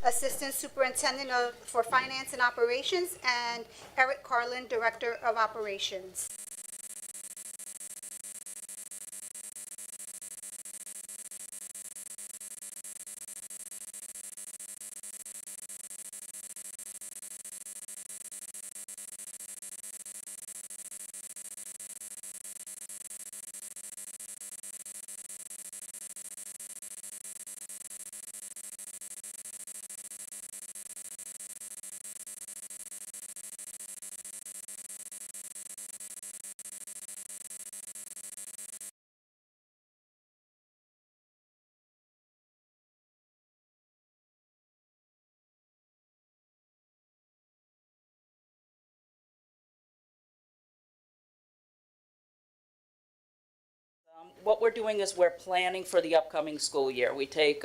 Assistant Superintendent for Finance and Operations, and Eric Carlin, Director of Operations. What we're doing is we're planning for the upcoming school year. We take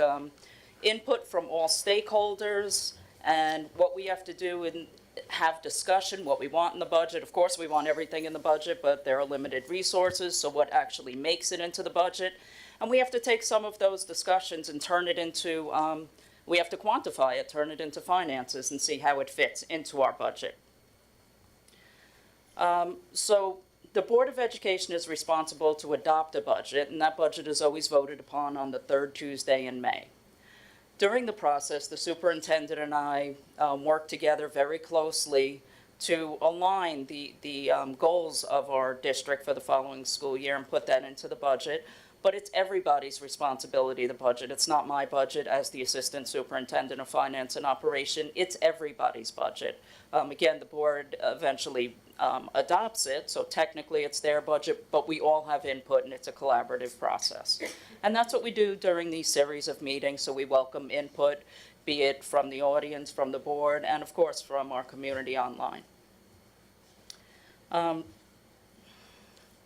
input from all stakeholders, and what we have to do and have discussion, what we want in the budget. Of course, we want everything in the budget, but there are limited resources, so what actually makes it into the budget? And we have to take some of those discussions and turn it into, we have to quantify it, turn it into finances, and see how it fits into our budget. So the Board of Education is responsible to adopt a budget, and that budget is always voted upon on the third Tuesday in May. During the process, the superintendent and I work together very closely to align the goals of our district for the following school year and put that into the budget. But it's everybody's responsibility, the budget. It's not my budget as the Assistant Superintendent of Finance and Operation. It's everybody's budget. Again, the board eventually adopts it, so technically it's their budget, but we all have input and it's a collaborative process. And that's what we do during these series of meetings, so we welcome input, be it from the audience, from the board, and of course from our community online.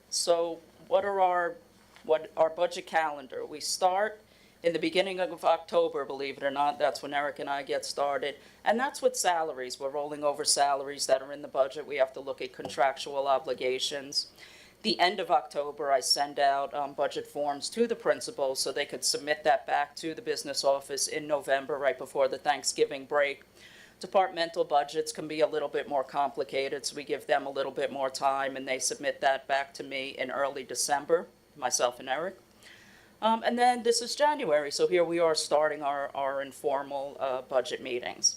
So what our budget calendar? We start in the beginning of October, believe it or not. That's when Eric and I get started. And that's with salaries. We're rolling over salaries that are in the budget. We have to look at contractual obligations. The end of October, I send out budget forms to the principals so they could submit that back to the business office in November, right before the Thanksgiving break. Departmental budgets can be a little bit more complicated, so we give them a little bit more time, and they submit that back to me in early December, myself and Eric. And then this is January, so here we are starting our informal budget meetings.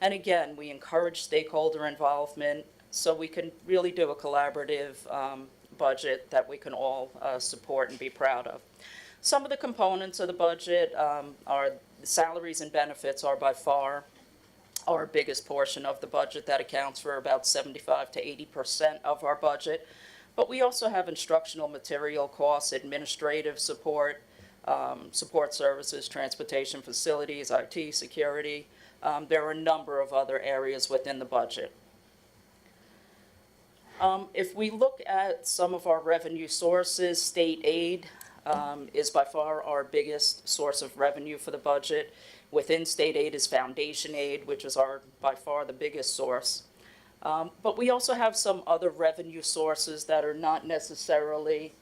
And again, we encourage stakeholder involvement so we can really do a collaborative budget that we can all support and be proud of. Some of the components of the budget are salaries and benefits are by far our biggest portion of the budget. That accounts for about 75 to 80% of our budget. But we also have instructional material costs, administrative support, support services, transportation facilities, IT, security. There are a number of other areas within the budget. If we look at some of our revenue sources, state aid is by far our biggest source of revenue for the budget. Within state aid is foundation aid, which is by far the biggest source. But we also have some other revenue sources that are not necessarily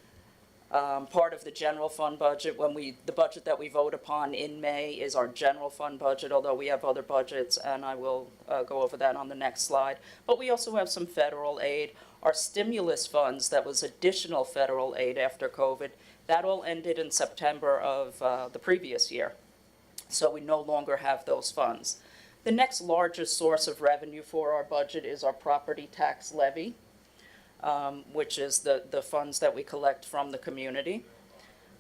part of the general fund budget. The budget that we vote upon in May is our general fund budget, although we have other budgets, and I will go over that on the next slide. But we also have some federal aid. Our stimulus funds, that was additional federal aid after COVID, that all ended in September of the previous year. So we no longer have those funds. The next largest source of revenue for our budget is our property tax levy, which is the funds that we collect from the community.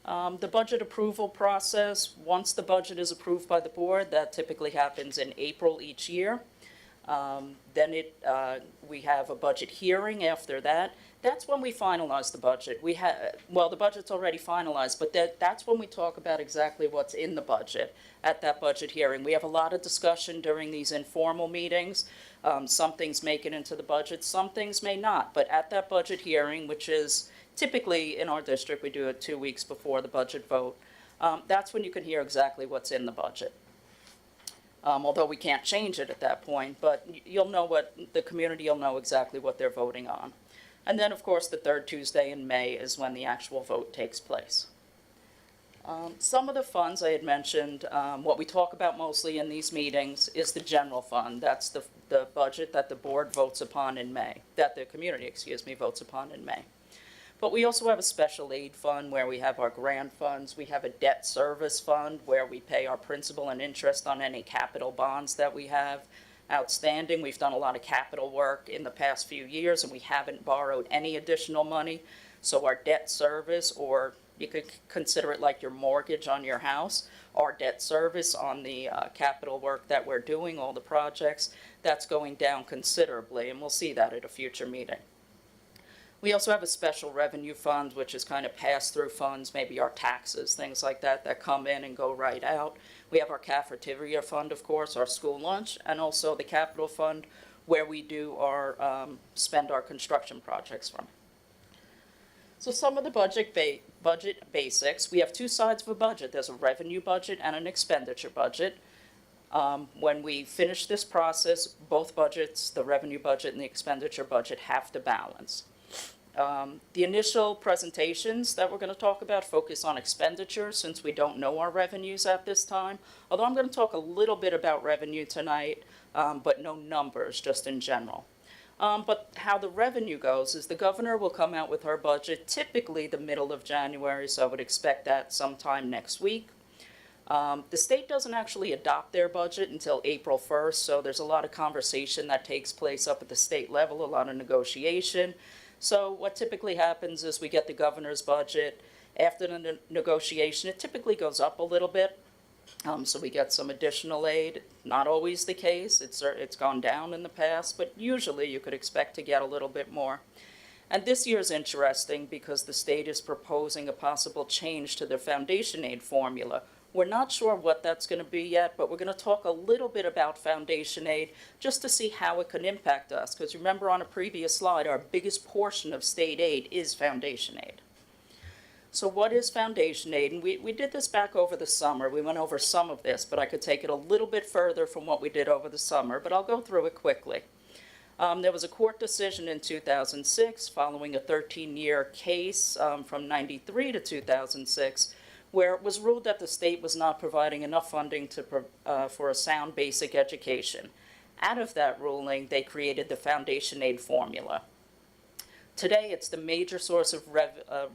The budget approval process, once the budget is approved by the board, that typically happens in April each year. Then we have a budget hearing after that. That's when we finalize the budget. The budget's already finalized, but that's when we talk about exactly what's in the budget at that budget hearing. We have a lot of discussion during these informal meetings. Some things make it into the budget, some things may not. But at that budget hearing, which is typically in our district, we do it 2 weeks before the budget vote, that's when you can hear exactly what's in the budget. Although we can't change it at that point, but you'll know the community will know exactly what they're voting on. And then, of course, the third Tuesday in May is when the actual vote takes place. Some of the funds I had mentioned, what we talk about mostly in these meetings is the general fund. That's the budget that the board votes upon in May, that the community, votes upon in May. But we also have a special aid fund where we have our grant funds. We have a debt service fund where we pay our principal and interest on any capital bonds that we have outstanding. We've done a lot of capital work in the past few years and we haven't borrowed any additional money. So our debt service, or you could consider it like your mortgage on your house, our debt service on the capital work that we're doing, all the projects, that's going down considerably, and we'll see that at a future meeting. We also have a special revenue fund, which is kind of pass-through funds, maybe our taxes, things like that, that come in and go right out. We have our cafeteria fund, of course, our school lunch, and also the capital fund, where we do our, spend our construction projects from. So some of the budget basics, we have two sides of a budget. There's a revenue budget and an expenditure budget. When we finish this process, both budgets, the revenue budget and the expenditure budget, have to balance. The initial presentations that we're going to talk about focus on expenditures since we don't know our revenues at this time. Although I'm going to talk a little bit about revenue tonight, but no numbers, just in general. But how the revenue goes is the governor will come out with her budget typically the middle of January, so I would expect that sometime next week. The state doesn't actually adopt their budget until April 1st, so there's a lot of conversation that takes place up at the state level, a lot of negotiation. So what typically happens is we get the governor's budget. After the negotiation, it typically goes up a little bit. So we get some additional aid. Not always the case. It's gone down in the past, but usually you could expect to get a little bit more. And this year's interesting because the state is proposing a possible change to their foundation aid formula. We're not sure what that's going to be yet, but we're going to talk a little bit about foundation aid just to see how it can impact us. Because remember on a previous slide, our biggest portion of state aid is foundation aid. So what is foundation aid? And we did this back over the summer. We went over some of this, but I could take it a little bit further from what we did over the summer, but I'll go through it quickly. There was a court decision in 2006 following a 13-year case from 93 to 2006 where it was ruled that the state was not providing enough funding for a sound basic education. Out of that ruling, they created the foundation aid formula. Today, it's the major source of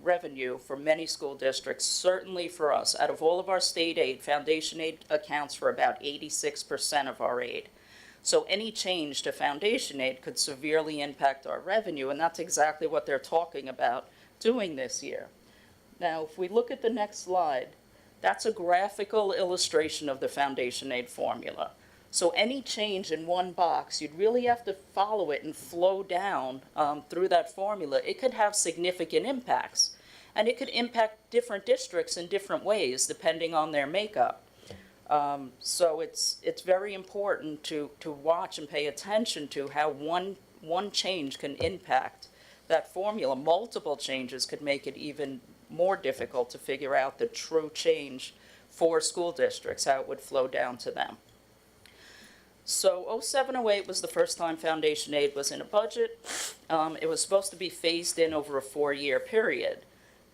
revenue for many school districts, certainly for us. Out of all of our state aid, foundation aid accounts for about 86% of our aid. So any change to foundation aid could severely impact our revenue, and that's exactly what they're talking about doing this year. Now, if we look at the next slide, that's a graphical illustration of the foundation aid formula. So any change in one box, you'd really have to follow it and flow down through that formula. It could have significant impacts, and it could impact different districts in different ways depending on their makeup. So it's very important to watch and pay attention to how one change can impact that formula. Multiple changes could make it even more difficult to figure out the true change for school districts, how it would flow down to them. So 07-08 was the first time foundation aid was in a budget. It was supposed to be phased in over a 4-year period.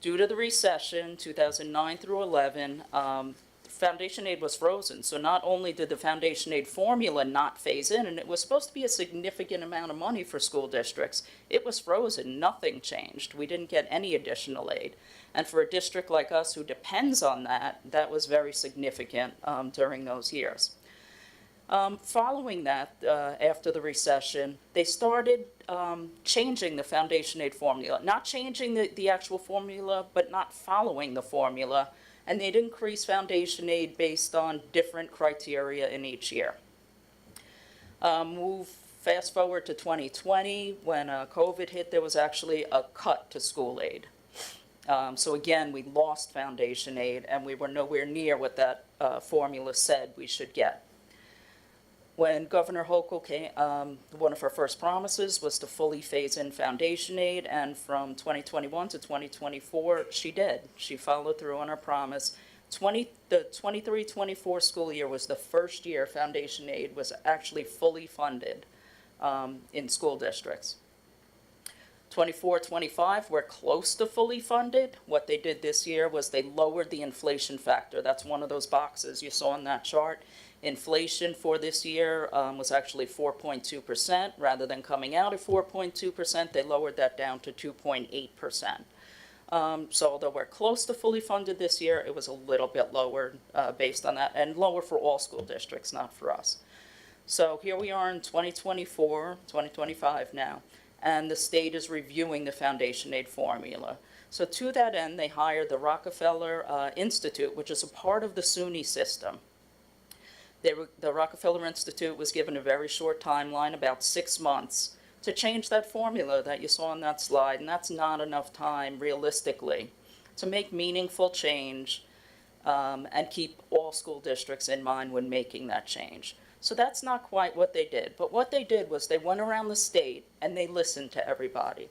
Due to the recession, 2009 through 11, foundation aid was frozen. So not only did the foundation aid formula not phase in, and it was supposed to be a significant amount of money for school districts, it was frozen. Nothing changed. We didn't get any additional aid. And for a district like us who depends on that, that was very significant during those years. Following that, after the recession, they started changing the foundation aid formula. Not changing the actual formula, but not following the formula. And they'd increase foundation aid based on different criteria in each year. Fast forward to 2020, when COVID hit, there was actually a cut to school aid. So again, we lost foundation aid, and we were nowhere near what that formula said we should get. When Governor Hochul came, one of her first promises was to fully phase in foundation aid, and from 2021 to 2024, she did. She followed through on her promise. The 23-24 school year was the first year foundation aid was actually fully funded in school districts. 24-25, we're close to fully funded. What they did this year was they lowered the inflation factor. That's one of those boxes you saw on that chart. Inflation for this year was actually 4.2%. Rather than coming out at 4.2%, they lowered that down to 2.8%. So although we're close to fully funded this year, it was a little bit lower based on that, and lower for all school districts, not for us. So here we are in 2024, 2025 now, and the state is reviewing the foundation aid formula. So to that end, they hired the Rockefeller Institute, which is a part of the SUNY system. The Rockefeller Institute was given a very short timeline, about 6 months, to change that formula that you saw on that slide, and that's not enough time, realistically, to make meaningful change and keep all school districts in mind when making that change. So that's not quite what they did. But what they did was they went around the state and they listened to everybody,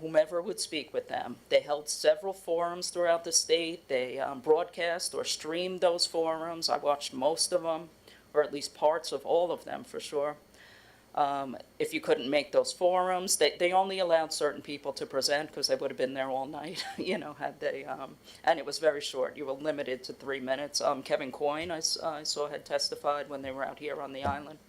whomever would speak with them. They held several forums throughout the state. They broadcast or streamed those forums. I watched most of them, or at least parts of all of them for sure. If you couldn't make those forums, they only allowed certain people to present because they would have been there all night, had they, and it was very short. You were limited to 3 minutes. Kevin Coyne, I saw, had testified when they were out here on the island.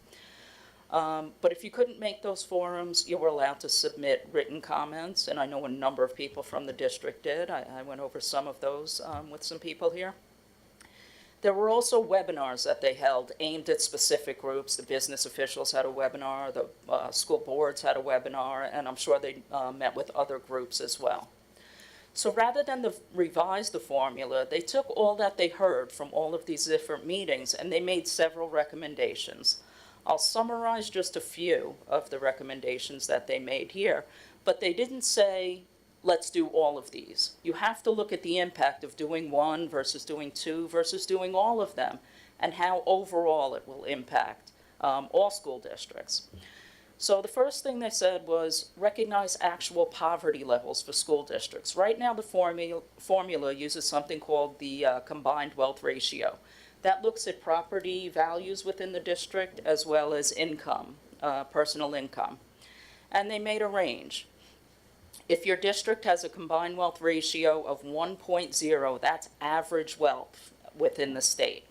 But if you couldn't make those forums, you were allowed to submit written comments, and I know a number of people from the district did. I went over some of those with some people here. There were also webinars that they held aimed at specific groups. The business officials had a webinar, the school boards had a webinar, and I'm sure they met with other groups as well. So rather than revise the formula, they took all that they heard from all of these different meetings and they made several recommendations. I'll summarize just a few of the recommendations that they made here, but they didn't say, let's do all of these. You have to look at the impact of doing one versus doing two versus doing all of them and how overall it will impact all school districts. So the first thing they said was recognize actual poverty levels for school districts. Right now the formula uses something called the combined wealth ratio. That looks at property values within the district as well as income, personal income. And they made a range. If your district has a combined wealth ratio of 1.0, that's average wealth within the state.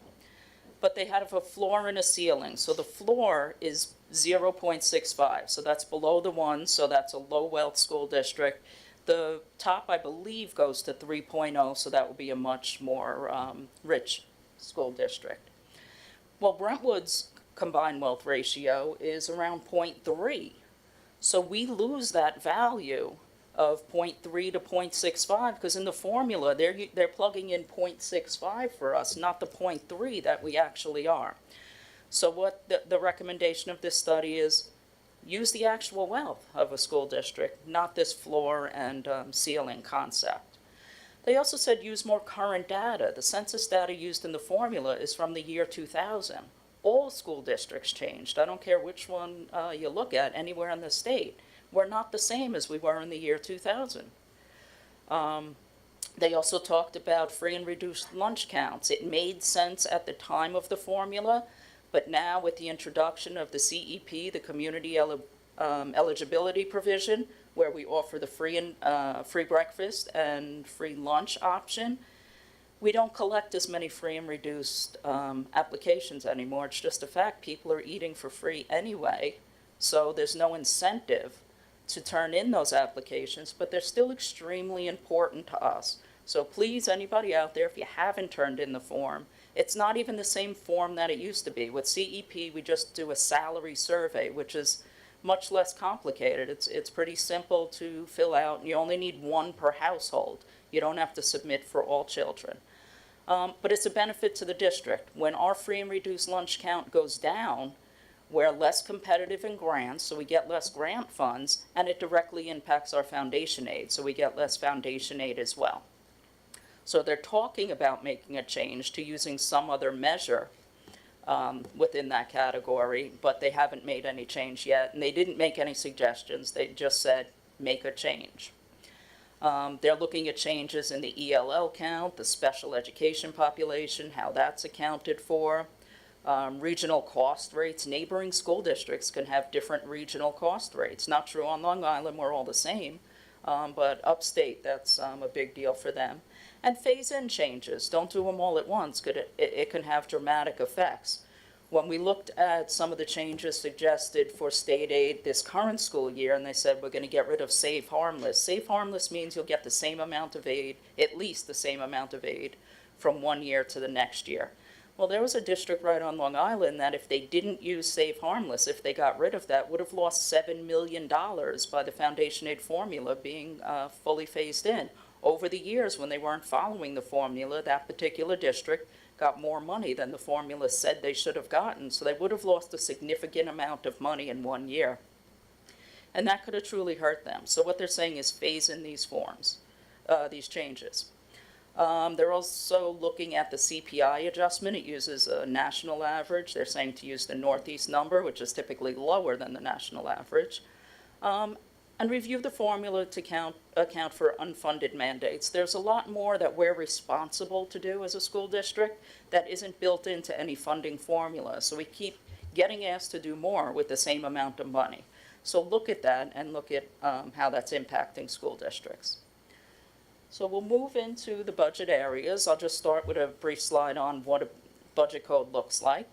But they have a floor and a ceiling. So the floor is 0.65, so that's below the 1, so that's a low wealth school district. The top, I believe, goes to 3.0, so that would be a much more rich school district. Well, Brentwood's combined wealth ratio is around 0.3, so we lose that value of 0.3 to 0.65 because in the formula they're plugging in 0.65 for us, not the 0.3 that we actually are. So what the recommendation of this study is, use the actual wealth of a school district, not this floor and ceiling concept. They also said use more current data. The census data used in the formula is from the year 2000. All school districts changed. I don't care which one you look at anywhere in the state. We're not the same as we were in the year 2000. They also talked about free and reduced lunch counts. It made sense at the time of the formula, but now with the introduction of the CEP, the community eligibility provision, where we offer the free breakfast and free lunch option, we don't collect as many free and reduced applications anymore. It's just a fact. People are eating for free anyway, so there's no incentive to turn in those applications, but they're still extremely important to us. So please, anybody out there, if you haven't turned in the form, it's not even the same form that it used to be. With CEP, we just do a salary survey, which is much less complicated. It's pretty simple to fill out. You only need one per household. You don't have to submit for all children. But it's a benefit to the district. When our free and reduced lunch count goes down, we're less competitive in grants, so we get less grant funds, and it directly impacts our foundation aid, so we get less foundation aid as well. So they're talking about making a change to using some other measure within that category, but they haven't made any change yet, and they didn't make any suggestions. They just said, make a change. They're looking at changes in the ELL count, the special education population, how that's accounted for. Regional cost rates, neighboring school districts can have different regional cost rates. Not true on Long Island, we're all the same, but upstate, that's a big deal for them. And phase-in changes, don't do them all at once, 'cause it can have dramatic effects. When we looked at some of the changes suggested for state aid this current school year, and they said we're going to get rid of Save Harmless. Save Harmless means you'll get the same amount of aid, at least the same amount of aid, from one year to the next year. Well, there was a district right on Long Island that if they didn't use Save Harmless, if they got rid of that, would have lost $7 million by the foundation aid formula being fully phased in. Over the years, when they weren't following the formula, that particular district got more money than the formula said they should have gotten. So they would have lost a significant amount of money in 1 year. And that could have truly hurt them. So what they're saying is phase in these these changes. They're also looking at the CPI adjustment. It uses a national average. They're saying to use the Northeast number, which is typically lower than the national average. And review the formula to account for unfunded mandates. There's a lot more that we're responsible to do as a school district that isn't built into any funding formula. So we keep getting asked to do more with the same amount of money. So look at that and look at how that's impacting school districts. So we'll move into the budget areas. I'll just start with a brief slide on what a budget code looks like.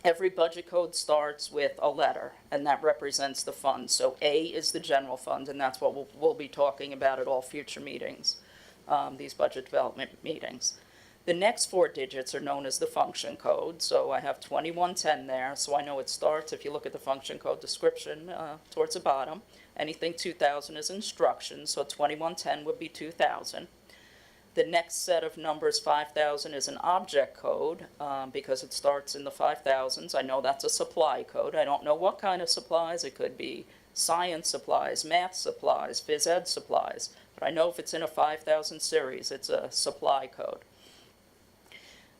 Every budget code starts with a letter, and that represents the fund. So A is the general fund, and that's what we'll be talking about at all future meetings, these budget development meetings. The next 4 digits are known as the function code. So I have 2110 there, so I know it starts, if you look at the function code description towards the bottom, anything 2000 is instructions, so 2110 would be 2000. The next set of numbers, 5000, is an object code because it starts in the 5000s. I know that's a supply code. I don't know what kind of supplies. It could be science supplies, math supplies, phys ed supplies. But I know if it's in a 5000 series, it's a supply code.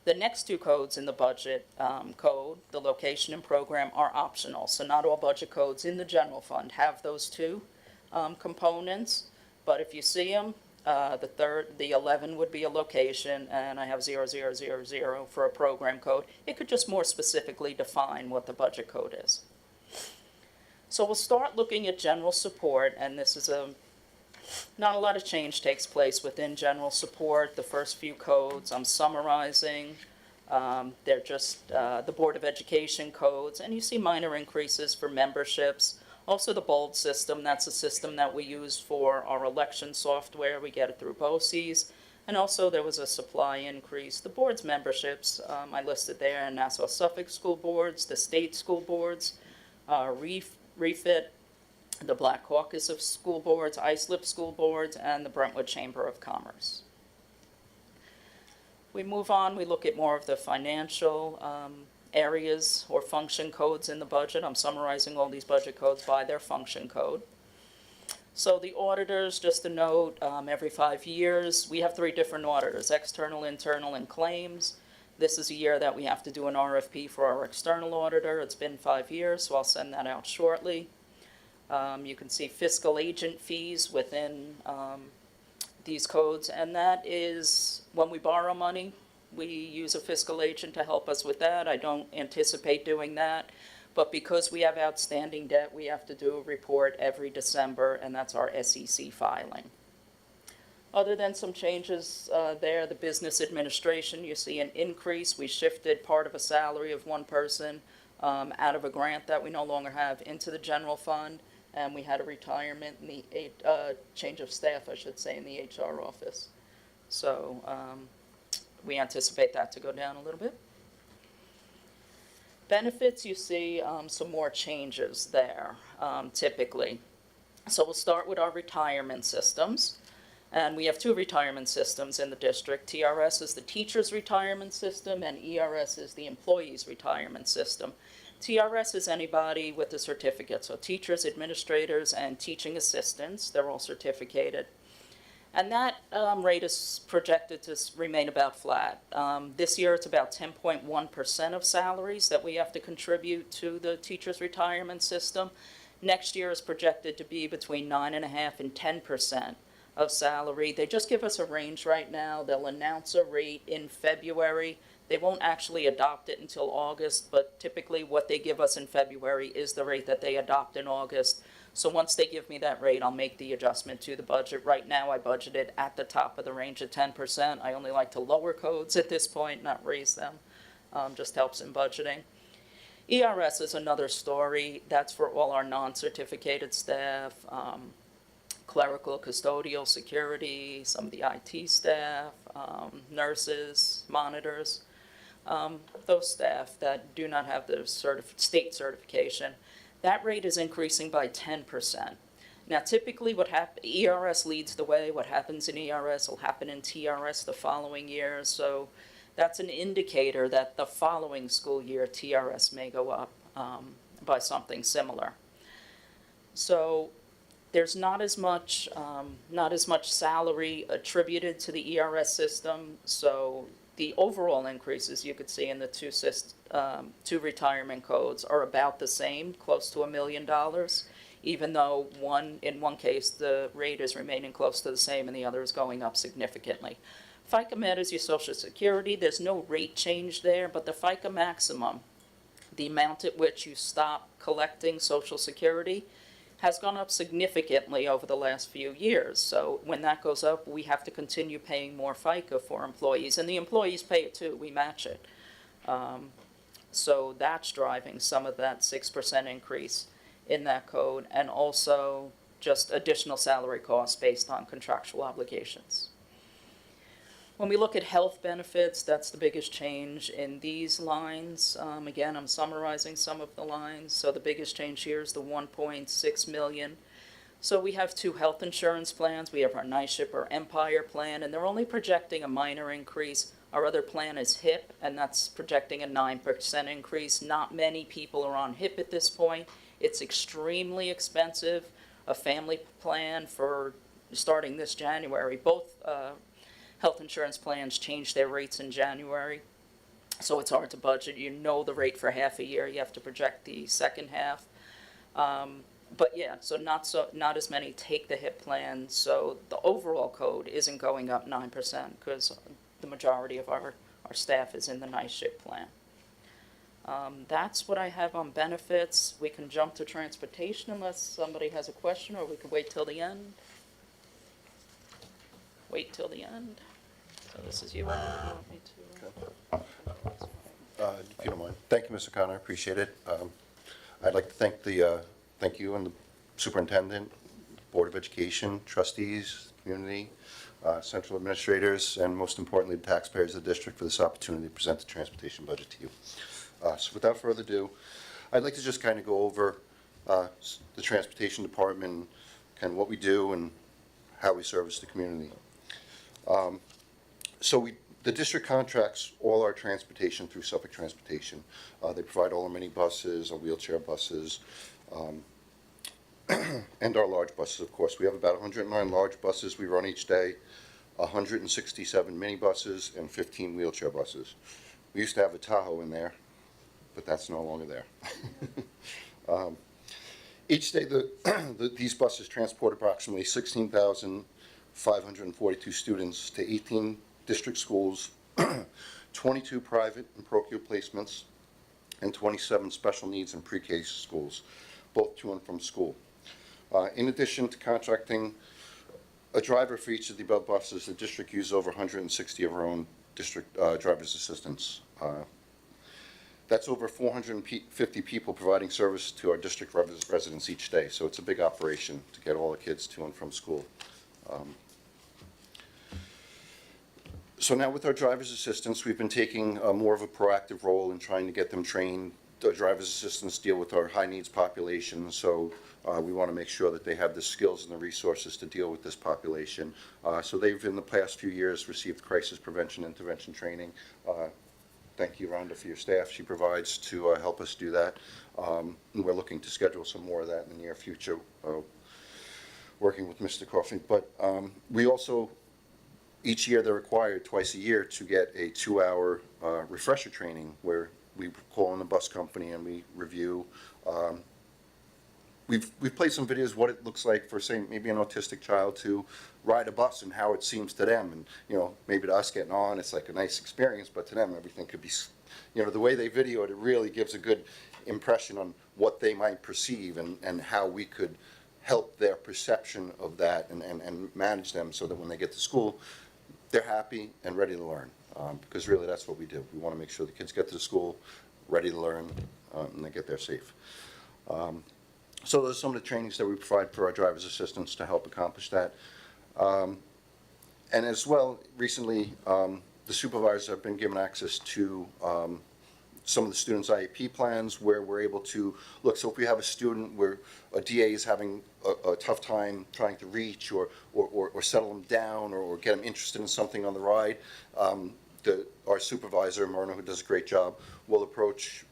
The next 2 codes in the budget code, the location and program, are optional. So not all budget codes in the general fund have those 2 components. But if you see them, the 11 would be a location, and I have 0000 for a program code. It could just more specifically define what the budget code is. So we'll start looking at general support, and this is not a lot of change takes place within general support. The first few codes I'm summarizing. They're just the Board of Education codes, and you see minor increases for memberships. Also the BOLD system, that's a system that we use for our election software. We get it through BOCES. And also there was a supply increase. The board's memberships, I listed there, in Nassau Suffolk School Boards, the state school boards, REFIT, the Black Caucus of School Boards, ISLIP School Boards, and the Brentwood Chamber of Commerce. We move on, we look at more of the financial areas or function codes in the budget. I'm summarizing all these budget codes by their function code. So the auditors, just a note, every 5 years, we have 3 different auditors, external, internal, and claims. This is a year that we have to do an RFP for our external auditor. It's been 5 years, so I'll send that out shortly. You can see fiscal agent fees within these codes, and that is when we borrow money, we use a fiscal agent to help us with that. I don't anticipate doing that, but because we have outstanding debt, we have to do a report every December, and that's our SEC filing. Other than some changes there, the business administration, you see an increase. We shifted part of a salary of one person out of a grant that we no longer have into the general fund, and we had a retirement in the change of staff, I should say, in the HR office. So we anticipate that to go down a little bit. Benefits, you see some more changes there, typically. So we'll start with our retirement systems. And we have 2 retirement systems in the district. TRS is the teacher's retirement system, and ERS is the employee's retirement system. TRS is anybody with a certificate, so teachers, administrators, and teaching assistants. They're all certificated. And that rate is projected to remain about flat. This year it's about 10.1% of salaries that we have to contribute to the teacher's retirement system. Next year is projected to be between 9.5% and 10% of salary. They just give us a range right now. They'll announce a rate in February. They won't actually adopt it until August, but typically what they give us in February is the rate that they adopt in August. So once they give me that rate, I'll make the adjustment to the budget. Right now, I budgeted at the top of the range at 10%. I only like to lower codes at this point, not raise them. Just helps in budgeting. ERS is another story. That's for all our non-certificated staff, clerical, custodial, security, some of the IT staff, nurses, monitors. Those staff that do not have the state certification, that rate is increasing by 10%. Now, typically ERS leads the way. What happens in ERS will happen in TRS the following year. So that's an indicator that the following school year TRS may go up by something similar. So there's not as much salary attributed to the ERS system. So the overall increases you could see in the two retirement codes are about the same, close to $1 million, even though in one case the rate is remaining close to the same and the other is going up significantly. FICA Med is your Social Security. There's no rate change there, but the FICA maximum, the amount at which you stop collecting Social Security, has gone up significantly over the last few years. So when that goes up, we have to continue paying more FICA for employees, and the employees pay it too. We match it. So that's driving some of that 6% increase in that code, and also just additional salary costs based on contractual obligations. When we look at health benefits, that's the biggest change in these lines. Again, I'm summarizing some of the lines. So the biggest change here is the 1.6 million. So we have two health insurance plans. We have our NYSHIP or Empire plan, and they're only projecting a minor increase. Our other plan is HIP, and that's projecting a 9% increase. Not many people are on HIP at this point. It's extremely expensive. A family plan for starting this January, both health insurance plans change their rates in January, so it's hard to budget. You know the rate for half a year. You have to project the second half. But yeah, so not as many take the HIP plan. So the overall code isn't going up 9% because the majority of our staff is in the NYSHIP plan. That's what I have on benefits. We can jump to transportation unless somebody has a question, or we can wait till the end. Wait till the end. So this is you. I don't know if you want me to. If you don't mind. Thank you, Mr. Connor, I appreciate it. I'd like to thank you and the superintendent, Board of Education, trustees, community, central administrators, and most importantly, the taxpayers of the district for this opportunity to present the transportation budget to you. So without further ado, I'd like to just kind of go over the transportation department, kind of what we do and how we service the community. The district contracts all our transportation through Suffolk Transportation. They provide all our minibuses, our wheelchair buses, and our large buses, of course. We have about 109 large buses we run each day, 167 minibuses, and 15 wheelchair buses. We used to have a Tahoe in there, but that's no longer there. Each day, these buses transport approximately 16,542 students to 18 district schools, 22 private and parochial placements, and 27 special needs and pre-K schools, both to and from school. In addition to contracting a driver for each of the above buses, the district uses over 160 of our own district driver's assistants. That's over 450 people providing service to our district residents each day, so it's a big operation to get all the kids to and from school. So now with our driver's assistants, we've been taking more of a proactive role in trying to get them trained. The driver's assistants deal with our high needs population, so we want to make sure that they have the skills and the resources to deal with this population. So they've, in the past few years, received crisis prevention intervention training. Thank you, Rhonda, for your staff she provides to help us do that. And we're looking to schedule some more of that in the near future, working with Mr. Coffey. But we also, each year they're required twice a year to get a 2-hour refresher training where we call in the bus company and we review we've played some videos what it looks like for, say, maybe an autistic child to ride a bus and how it seems to them. And, you know, maybe to us getting on, it's like a nice experience, but to them, everything could be, you know, the way they video it, it really gives a good impression on what they might perceive and how we could help their perception of that and manage them so that when they get to school, they're happy and ready to learn. Because really, that's what we do. We want to make sure the kids get to school ready to learn, and they get there safe. So those are some of the trainings that we provide for our driver's assistants to help accomplish that. And as well, recently, the supervisors have been given access to some of the students' IEP plans where we're able to look. So if we have a student where a DA is having a tough time trying to reach or settle them down or get them interested in something on the ride, our supervisor, Myrna, who does a great job, will approach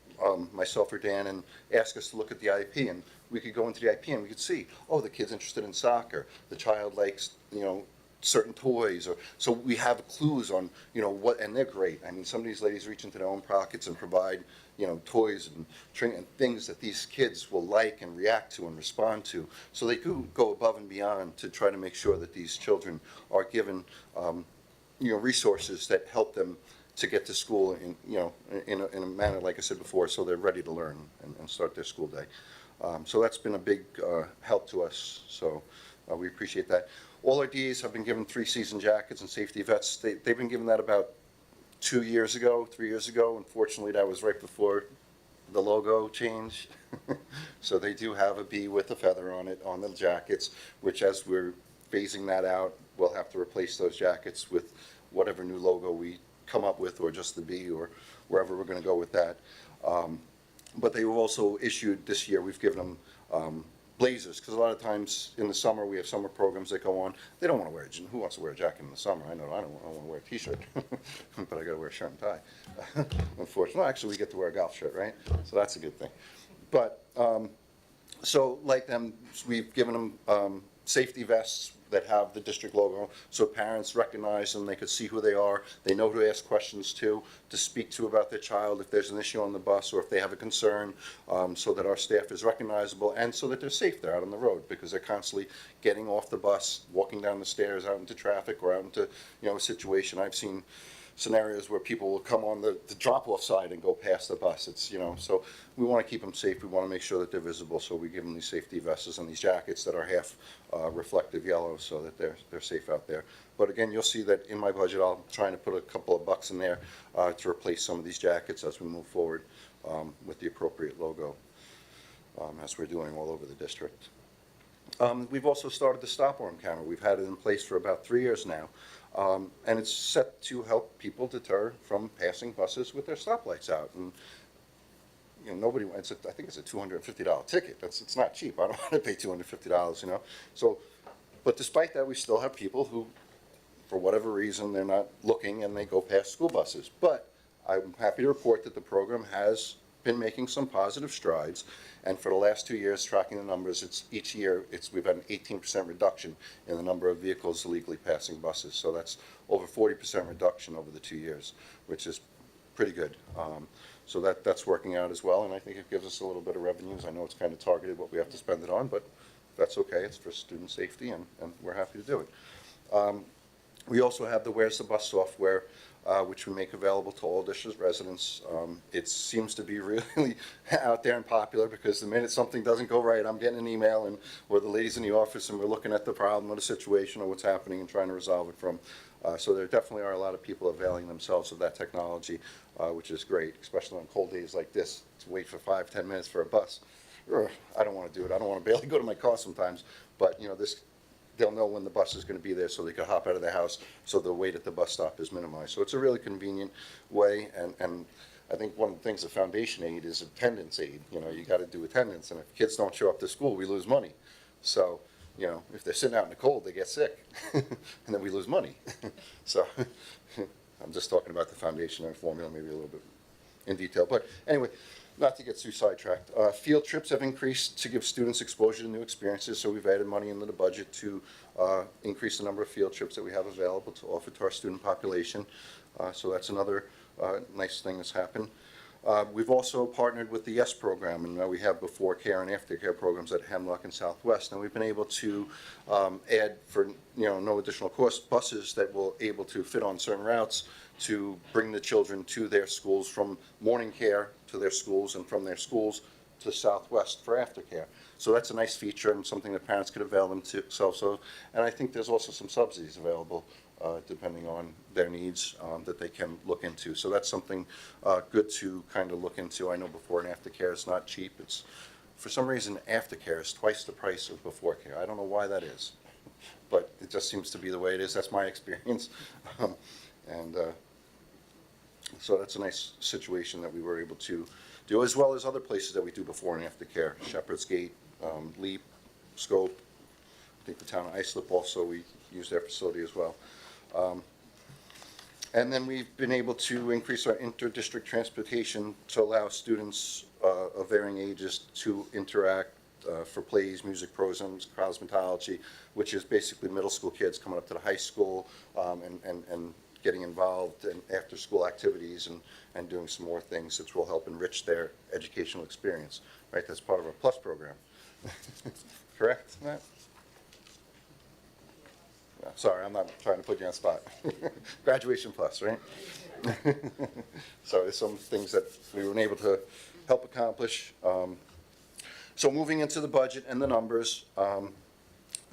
myself or Dan and ask us to look at the IEP, and we could go into the IEP and we could see, oh, the kid's interested in soccer, the child likes, you know, certain toys, or so we have clues on, you know, what, and they're great. I mean, some of these ladies reach into their own pockets and provide, you know, toys and things that these kids will like and react to and respond to. So they do go above and beyond to try to make sure that these children are given, you know, resources that help them to get to school in, you know, in a manner, like I said before, so they're ready to learn and start their school day. So that's been a big help to us. So we appreciate that. All our DAs have been given 3-season jackets and safety vests. They've been given that about 3 years ago. Unfortunately, that was right before the logo change. So they do have a bee with a feather on it on the jackets, which as we're phasing that out, we'll have to replace those jackets with whatever new logo we come up with, or just the bee, or wherever we're going to go with that. But they were also issued this year, we've given them blazers, because a lot of times in the summer we have summer programs that go on. They don't want to wear who wants to wear a jacket in the summer? I know I don't want to wear a t-shirt, but I got to wear a shirt and tie. Unfortunately, actually we get to wear a golf shirt, right? So that's a good thing. But so like them, we've given them safety vests that have the district logo, so parents recognize them, they could see who they are, they know who to ask questions to speak to about their child if there's an issue on the bus or if they have a concern, so that our staff is recognizable and so that they're safe there out on the road, because they're constantly getting off the bus, walking down the stairs out into traffic or out into, you know, a situation. I've seen scenarios where people will come on the drop-off side and go past the bus. It's, you know, so we want to keep them safe. We want to make sure that they're visible, so we give them these safety vests and these jackets that are half reflective yellow so that they're safe out there. But again, you'll see that in my budget, I'll try to put a couple of bucks in there to replace some of these jackets as we move forward with the appropriate logo, as we're doing all over the district. We've also started the stop arm camera. We've had it in place for about 3 years now. And it's set to help people deter from passing buses with their stoplights out. And, you know, I think it's a $250 ticket. It's not cheap. I don't want to pay $250, you know. So, but despite that, we still have people who, for whatever reason, they're not looking and they go past school buses. But I'm happy to report that the program has been making some positive strides, and for the last 2 years, tracking the numbers, each year we've had an 18% reduction in the number of vehicles illegally passing buses. So that's over 40% reduction over the 2 years, which is pretty good. So that's working out as well, and I think it gives us a little bit of revenues. I know it's kind of targeted what we have to spend it on, but that's okay. It's for student safety, and we're happy to do it. We also have the Where's the Bus software, which we make available to all district residents. It seems to be really out there and popular, because the minute something doesn't go right, I'm getting an email, or the ladies in the office, and we're looking at the problem or the situation or what's happening and trying to resolve it from. So there definitely are a lot of people availing themselves of that technology, which is great, especially on cold days like this, to wait for 5-10 minutes for a bus. I don't want to do it. I don't want to barely go to my car sometimes, but, you know, they'll know when the bus is going to be there, so they can hop out of their house, so the wait at the bus stop is minimized. So it's a really convenient way, and I think one of the things the foundation aid is attendance aid. You know, you got to do attendance, and if kids don't show up to school, we lose money. So, you know, if they're sitting out in the cold, they get sick, and then we lose money. So I'm just talking about the foundation and formula maybe a little bit in detail. But anyway, not to get too sidetracked. Field trips have increased to give students exposure to new experiences, so we've added money into the budget to increase the number of field trips that we have available to offer to our student population. So that's another nice thing that's happened. We've also partnered with the YES program, and we have before care and aftercare programs at Hemlock and Southwest, and we've been able to add for no additional cost buses that will able to fit on certain routes to bring the children to their schools, from morning care to their schools and from their schools to Southwest for aftercare. So that's a nice feature and something that parents could avail themselves of. And I think there's also some subsidies available depending on their needs that they can look into. So that's something good to kind of look into. I know before and aftercare is not cheap. It's, for some reason, aftercare is twice the price of before care. I don't know why that is, but it just seems to be the way it is. That's my experience. And so that's a nice situation that we were able to do, as well as other places that we do before and after care. Shepherd's Gate, Leap, Scope. I think the town of Islip also, we use their facility as well. And then we've been able to increase our inter-district transportation to allow students of varying ages to interact for plays, music programs, cosmetology, which is basically middle school kids coming up to the high school and getting involved in after-school activities and doing some more things that will help enrich their educational experience, right? That's part of our PLUS program. Correct, Matt? Yeah, sorry, I'm not trying to put you on the spot. Graduation Plus, right? So there's some things that we were able to help accomplish. So moving into the budget and the numbers,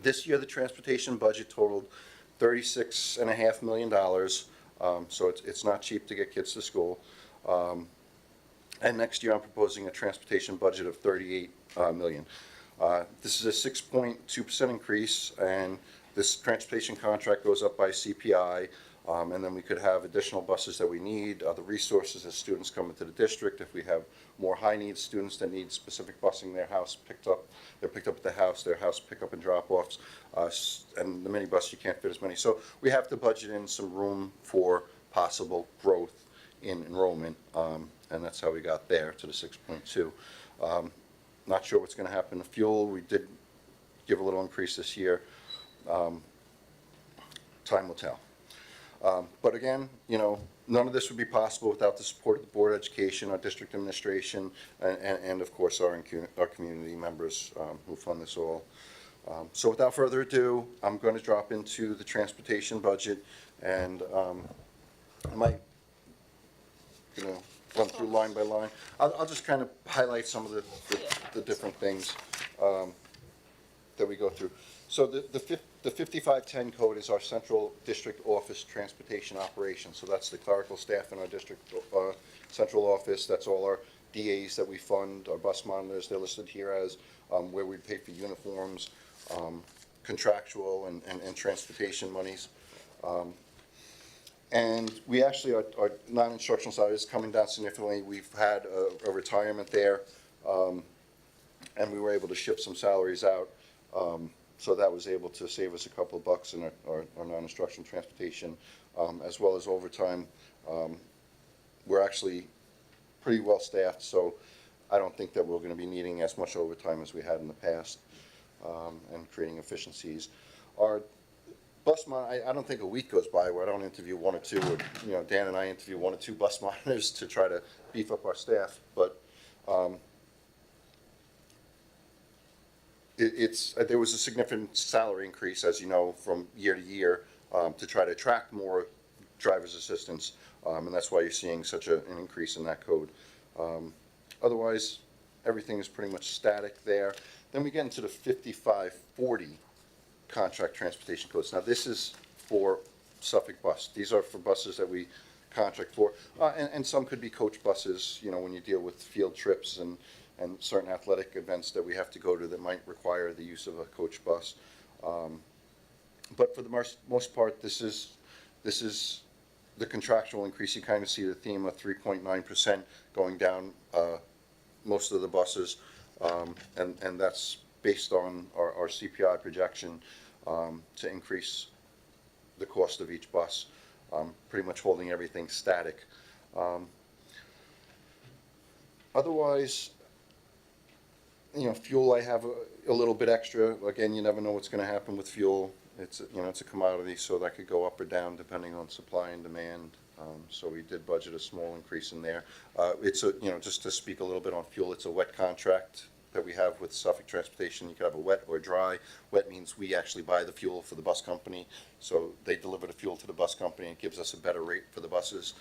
this year the transportation budget totaled $36.5 million. So it's not cheap to get kids to school. And next year I'm proposing a transportation budget of $38 million. This is a 6.2% increase, and this transportation contract goes up by CPI. And then we could have additional buses that we need, other resources as students come into the district. If we have more high-needs students that need specific busing, they're picked up at the house, their house pickup and drop-offs, and the minibus, you can't fit as many. So we have to budget in some room for possible growth in enrollment, and that's how we got there to the 6.2. Not sure what's going to happen to fuel. We did give a little increase this year. Time will tell. But again, none of this would be possible without the support of the Board of Education, our district administration, and of course our community members who fund this all. So without further ado, I'm going to drop into the transportation budget, and I might run through line by line. I'll just kind of highlight some of the different things that we go through. So the 5510 code is our central district office transportation operation. So that's the clerical staff in our district central office. That's all our DAs that we fund, our bus monitors. They're listed here as where we pay for uniforms, contractual and transportation monies. And we actually, our non-instructional side is coming down significantly. We've had a retirement there, and we were able to shift some salaries out. So that was able to save us a couple of bucks in our non-instructional transportation, as well as overtime. We're actually pretty well staffed, so I don't think that we're going to be needing as much overtime as we had in the past, and creating efficiencies. Our bus I don't think a week goes by where I don't interview one or two, or, Dan and I interview one or two bus monitors to try to beef up our staff, but there was a significant salary increase, as you know, from year to year to try to attract more driver's assistants, and that's why you're seeing such an increase in that code. Otherwise, everything is pretty much static there. Then we get into the 5540 contract transportation codes. Now, this is for Suffolk Bus. These are for buses that we contract for, and some could be coach buses, when you deal with field trips and certain athletic events that we have to go to that might require the use of a coach bus. But for the most part, this is the contractual increase. You kind of see the theme of 3.9% going down most of the buses, and that's based on our CPI projection to increase the cost of each bus, pretty much holding everything static. Otherwise, fuel, I have a little bit extra. Again, you never know what's going to happen with fuel. It's a commodity, so that could go up or down depending on supply and demand So we did budget a small increase in there. It's a, just to speak a little bit on fuel, it's a wet contract that we have with Suffolk Transportation. You could have a wet or dry. Wet means we actually buy the fuel for the bus company, so they deliver the fuel to the bus company. It gives us a better rate for the buses.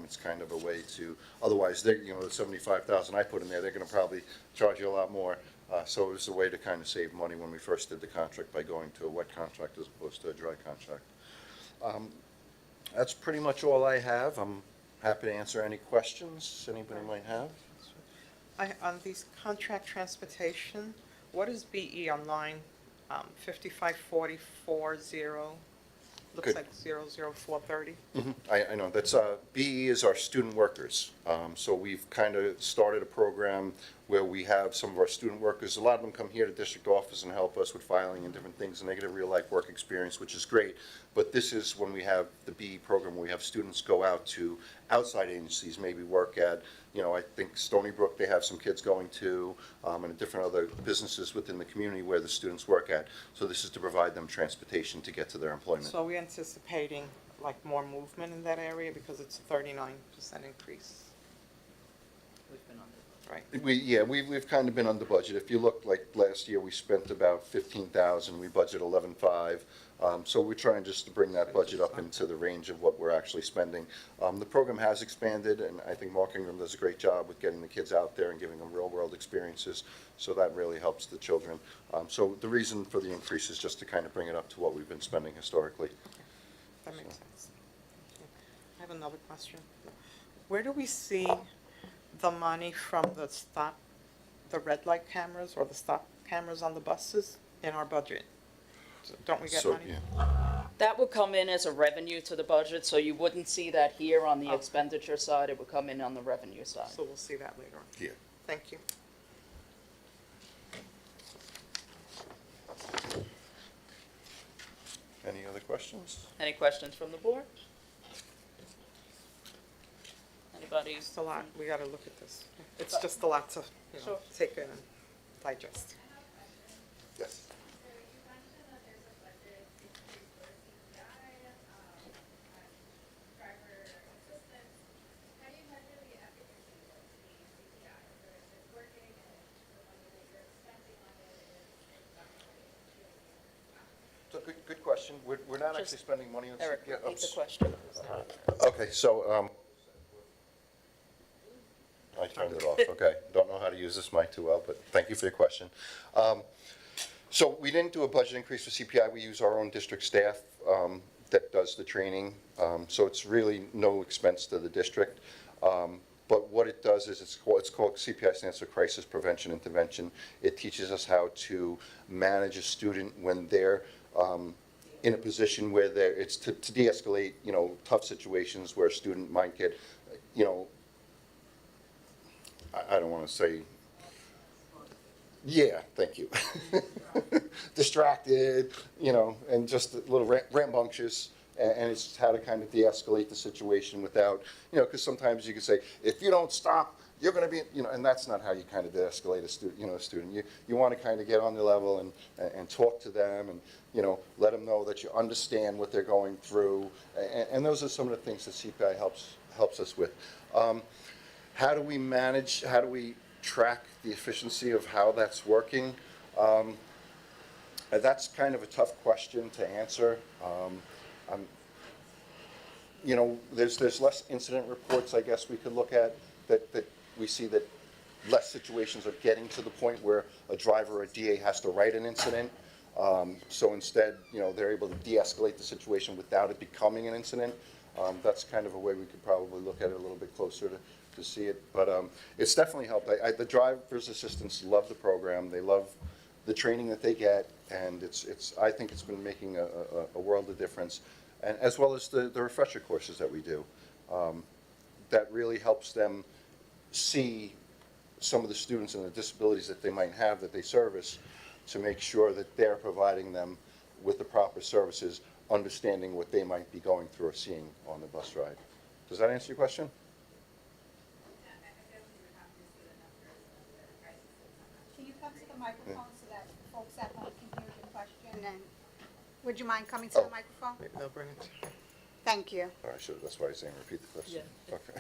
It's kind of a way to, otherwise, the 75,000 I put in there, they're gonna probably charge you a lot more. So it was a way to kind of save money when we first did the contract by going to a wet contract as opposed to a dry contract. That's pretty much all I have. I'm happy to answer any questions anybody might have. On these contract transportation, what is BE on line 554040? Looks Good. like 00430. I know, that's, BE is our student workers. So we've kind of started a program where we have some of our student workers, a lot of them come here to district office and help us with filing and different things, and they get a real-life work experience, which is great. But this is when we have the BE program, where we have students go out to outside agencies, maybe work at, I think Stony Brook, they have some kids going to, and different other businesses within the community where the students work at. So this is to provide them transportation to get to their employment. So are we anticipating like more movement in that area because it's a 39% increase, We've been on right? We've kind of been under budget. If you look, like last year, we spent about 15,000, we budget 11.5. So we're trying just to bring that budget up into the range of what we're actually spending. The program has expanded, and I think Mark Ingram does a great job with getting the kids out there and giving them real-world experiences. So that really helps the children. So the reason for the increase is just to kind of bring it up to what we've been spending historically. That makes sense. I have another question. Where do we see the money from the red light cameras or the stop cameras on the buses in our budget? So don't we get So, money? That would come in as a revenue to the budget, so you wouldn't see that here on the Oh. expenditure side, it would come in on the revenue side. So we'll see that later on. Yeah. Thank you. Any other questions? Any questions from the board? Anybody? It's a lot. We gotta look at this. It's just a lot to, Sure. take in and digest. Yes. So good question. We're not actually Just- spending money on. Eric, Yeah, repeat the oops. question. Okay, so, I turned it off, okay. Don't know how to use this mic too well, but thank you for your question. So we didn't do a budget increase for CPI. We use our own district staff that does the training. So it's really no expense to the district. But what it does is it's called CPI stands for Crisis Prevention Intervention. It teaches us how to manage a student when they're in a position where it's to de-escalate, tough situations where a student might get, I don't want to say, yeah, thank you. Distracted, and just a little rambunctious, and it's how to kind of de-escalate the situation without, because sometimes you can say, if you don't stop, you're going to be, and that's not how you kind of de-escalate a student. You want to kind of get on the level and talk to them and, let them know that you understand what they're going through. And those are some of the things that CPI helps us with. How do we manage, how do we track the efficiency of how that's working? That's kind of a tough question to answer. There's less incident reports, I guess we could look at, that we see that less situations are getting to the point where a driver or a DA has to write an incident. So instead, they're able to de-escalate the situation without it becoming an incident. That's kind of a way we could probably look at it a little bit closer to see it. But it's definitely helped. The driver's assistants love the program. They love the training that they get, and I think it's been making a world of difference. And as well as the refresher courses that we do. That really helps them see some of the students and the disabilities that they might have that they service, to make sure that they're providing them with the proper services, understanding what they might be going through or seeing on the bus ride. Does that answer your question? Can you come to the microphone so that folks at home can hear the question? And would you mind coming to the Oh. microphone? They'll bring it. Thank you. All right, sure, that's why I saying repeat the question. Okay.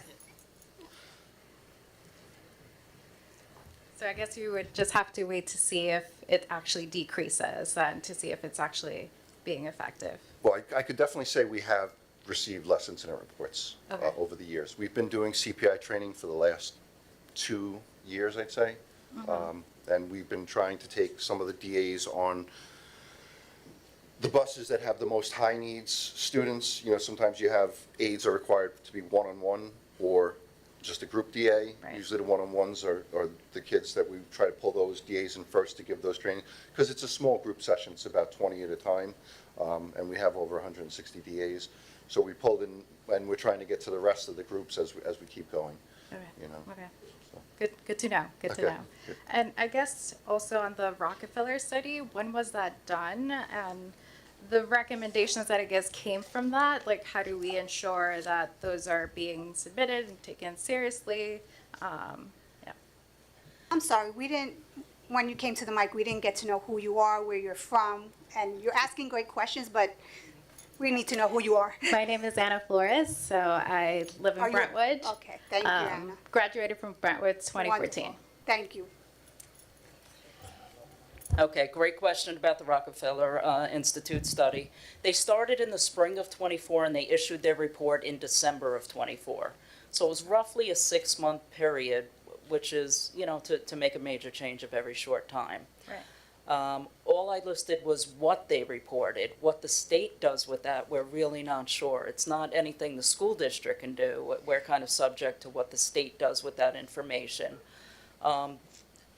So I guess you would just have to wait to see if it actually decreases, then to see if it's actually being effective. Well, I could definitely say we have received less incident reports Okay. over the years. We've been doing CPI training for the last 2 years, I'd say. And we've been trying to take some of the DAs on the buses that have the most high needs students. You know, sometimes you have aides are required to be one-on-one or just a group DA. Right. Usually the one-on-ones are the kids that we try to pull those DAs in first to give those training. Because it's a small group session, it's about 20 at a time. And we have over 160 DAs. So we pulled in, and we're trying to get to the rest of the groups as we keep going, Okay. you know. Okay. So. Good to know. Good to Okay, know. good. And I guess also on the Rockefeller study, when was that done? And the recommendations that I guess came from that, like how do we ensure that those are being submitted and taken seriously? Yeah. I'm sorry, we didn't, when you came to the mic, we didn't get to know who you are, where you're from, and you're asking great questions, but we need to know who you are. My name is Anna Flores, so I live Are in you- Brentwood. Okay, thank you, Anna. Graduated from Brentwood 2014. Wonderful. Thank you. Okay, great question about the Rockefeller Institute study. They started in the spring of '24 and they issued their report in December of '24. So it was roughly a 6-month period, which is, you know, to make a major change of every short time. Right. All I listed was what they reported. What the state does with that, we're really not sure. It's not anything the school district can do. We're kind of subject to what the state does with that information.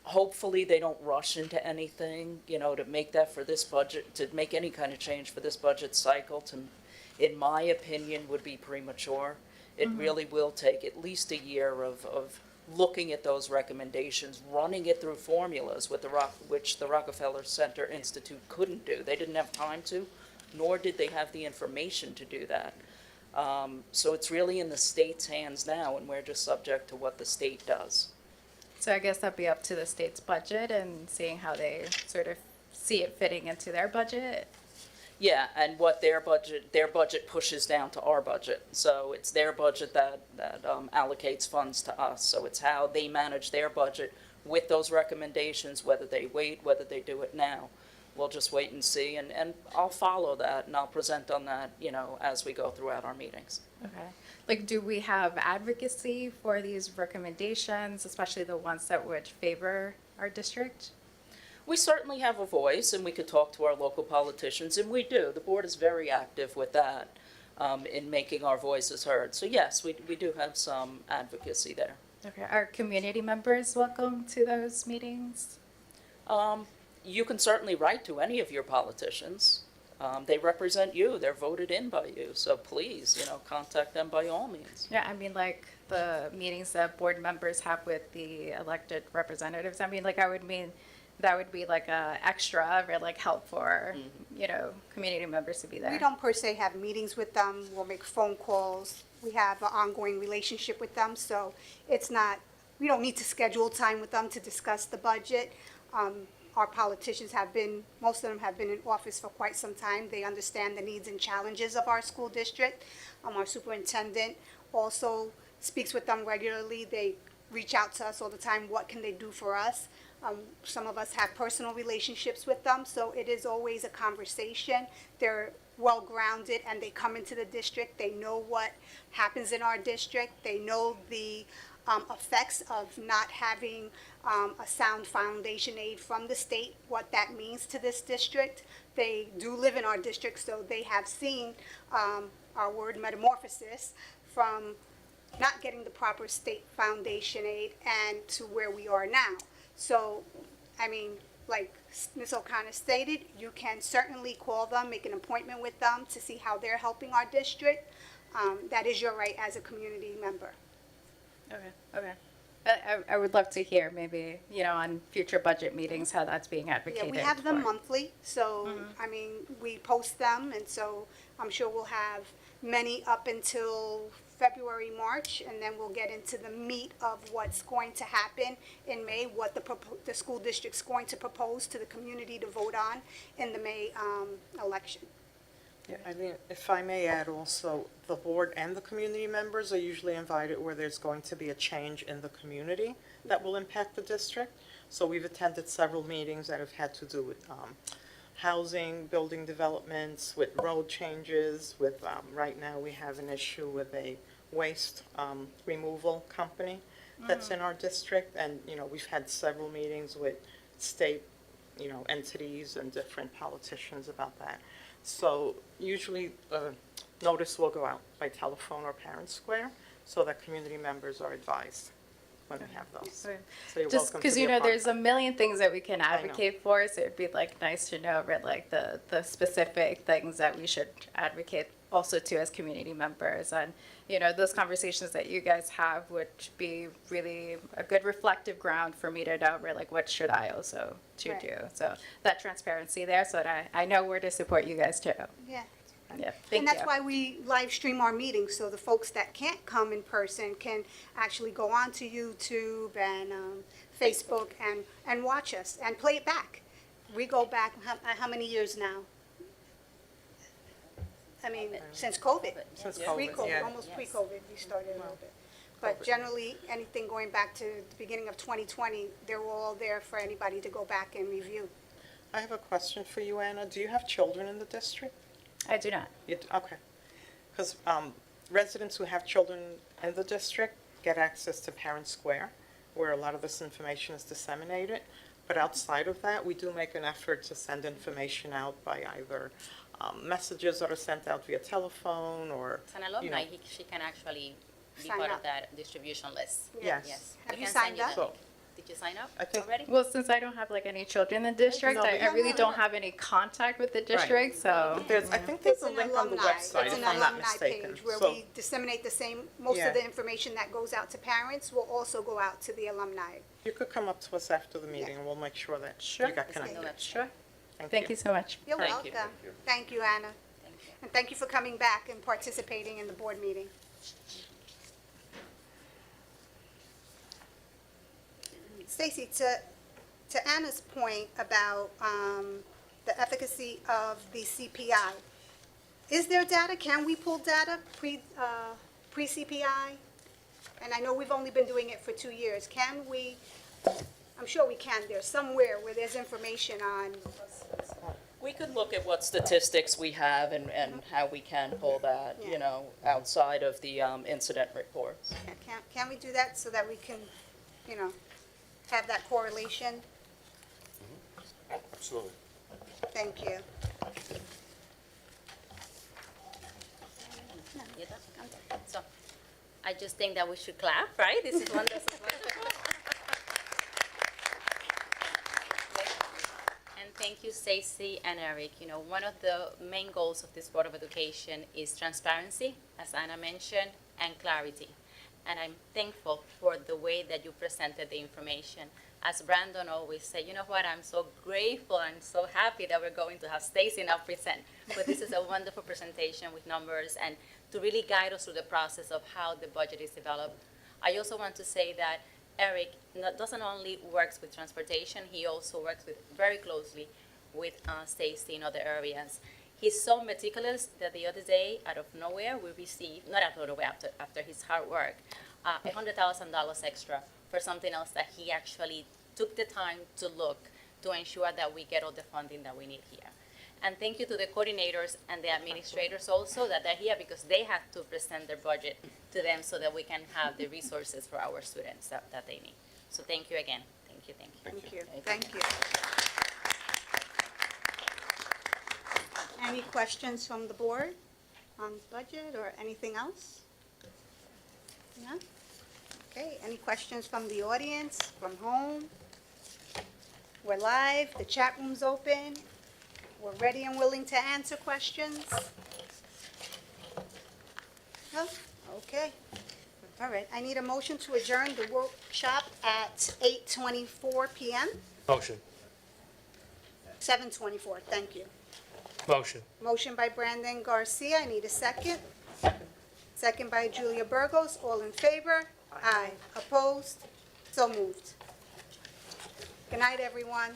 Hopefully, they don't rush into anything, you know, to make that for this budget, to make any kind of change for this budget cycle, in my opinion, would be premature. It really will take at least a year of looking at those recommendations, running it through formulas with which the Rockefeller Center Institute couldn't do. They didn't have time to, nor did they have the information to do that. So it's really in the state's hands now, and we're just subject to what the state does. So I guess that'd be up to the state's budget and seeing how they sort of see it fitting into their budget. Yeah, and what their budget pushes down to our budget. So it's their budget that allocates funds to us. So it's how they manage their budget with those recommendations, whether they wait, whether they do it now. We'll just wait and see, and I'll follow that, and I'll present on that, you know, as we go throughout our meetings. Okay. Like, do we have advocacy for these recommendations, especially the ones that would favor our district? We certainly have a voice, and we could talk to our local politicians, and we do. The board is very active with that, in making our voices heard. So yes, we do have some advocacy there. Okay. Are community members welcome to those meetings? You can certainly write to any of your politicians. They represent you, they're voted in by you, so please, you know, contact them by all means. Yeah, I mean, like the meetings that board members have with the elected representatives. I mean, like I would mean that would be like a extra or like help for, you know, community members to be there. We don't per se have meetings with them, we'll make phone calls, we have an ongoing relationship with them, so it's not, we don't need to schedule time with them to discuss the budget. Our politicians have been, most of them have been in office for quite some time, they understand the needs and challenges of our school district. Our superintendent also speaks with them regularly, they reach out to us all the time, what can they do for us? Some of us have personal relationships with them, so it is always a conversation. They're well-grounded and they come into the district, they know what happens in our district, they know the effects of not having a sound foundation aid from the state, what that means to this district. They do live in our district, so they have seen our word metamorphosis from not getting the proper state foundation aid and to where we are now. So, I mean, like Ms. O'Connor stated, you can certainly call them, make an appointment with them to see how they're helping our district. That is your right as a community member. Okay. I would love to hear maybe, you know, on future budget meetings, how that's being Yeah, advocated. we have them for. monthly, so, I mean, we post them, and so I'm sure we'll have many up until February, March, and then we'll get into the meat of what's going to happen in May, what the school district's going to propose to the community to vote on in the May election. I mean, if I may add also, the board and the community members are usually invited where there's going to be a change in the community that will impact the district. So we've attended several meetings that have had to do with housing, building developments, with road changes, with, right now, we have an issue with a waste removal company that's in our district. And, you know, we've had several meetings with state, you know, entities and different politicians about that. So usually, notice will go out by telephone or Parent Square, so that community members are advised when they have those. So you're Just welcome to because, be you a know, part. there's a million things that we can know. advocate for, so it'd be like nice to know, right, like the specific things that we should advocate also to as community members. And, you know, those conversations that you guys have would be really a good reflective ground for me to know, right, like what should I also to Right. do? So that transparency there, so that I know where to support you guys too. Yeah. Yeah, thank And you. that's why we live stream our meetings, so the folks that can't come in person can actually go on to YouTube and Facebook and watch us and play it back. We go back, how many years now? I mean, since COVID. Since Yeah. COVID, Pre-COVID, yeah. almost pre-COVID, we started a little bit. But generally, anything going back to the beginning of 2020, they're all there for anybody to go back and review. I have a question for you, Anna. Do you have children in the district? I do not. Okay. Because residents who have children in the district get access to Parent Square, where a lot of this information is disseminated. But outside of that, we do make an effort to send information out by either messages that are sent out via telephone or, As an you know. alumni, she can actually be Sign part up. of that distribution list. Yes. Yes. Have We you can send signed that up? So- link. Did you sign up I think- already? Well, since I don't have like any children in the district, No, I but- really don't have any contact with the district, so. I think there's a It's an link on the alumni- website, it's if an I'm not alumni mistaken. page Where So- we disseminate the same, most Yeah. of the information that goes out to parents will also go out to the alumni. You could come up to us after the meeting, and we'll make sure that Sure. you got It's on the connected. website. Sure. Thank you so much. You're Thank you. welcome. Thank you, Anna. Thank you. And thank you for coming back and participating in the board meeting. Stacy, to Anna's point about the efficacy of the CPI, is there data? Can we pull data pre-CPI? And I know we've only been doing it for 2 years. Can we, I'm sure we can, there's somewhere where there's information on, We could look at what statistics we have and how we can pull that, Yeah. you know, outside of the incident reports. can we do that so that we can, you know, have that correlation? Absolutely. Thank you. No, you're done. I'm done. So I just think that we should clap, right? This is wonderful. And thank you, Stacy and Eric. You know, one of the main goals of this Board of Education is transparency, as Anna mentioned, and clarity. And I'm thankful for the way that you presented the information. As Brandon always said, you know what, I'm so grateful and so happy that we're going to have Stacy now present. But this is a wonderful presentation with numbers and to really guide us through the process of how the budget is developed. I also want to say that Eric doesn't only works with transportation, he also works very closely with Stacy in other areas. He's so meticulous that the other day, out of nowhere, we received, not out of nowhere, after his hard work, $100,000 extra for something else that he actually took the time to look to ensure that we get all the funding that we need here. And thank you to the coordinators and the administrators also that they're here because they have to present their budget to them so that we can have the resources for our students that they need. So thank you again. Thank you, thank you. Thank you. Thank you. Any questions from the board on budget or anything else? No? Okay, any questions from the audience, from home? We're live, the chat room's open. We're ready and willing to answer questions. No? Okay. All right, I need a motion to adjourn the workshop at 8:24 PM, Motion. 7:24, thank you. Motion. Motion by Brandon Garcia, I need a second. Second by Julia Burgos, all in favor? Aye. Opposed? So moved. Good night, everyone.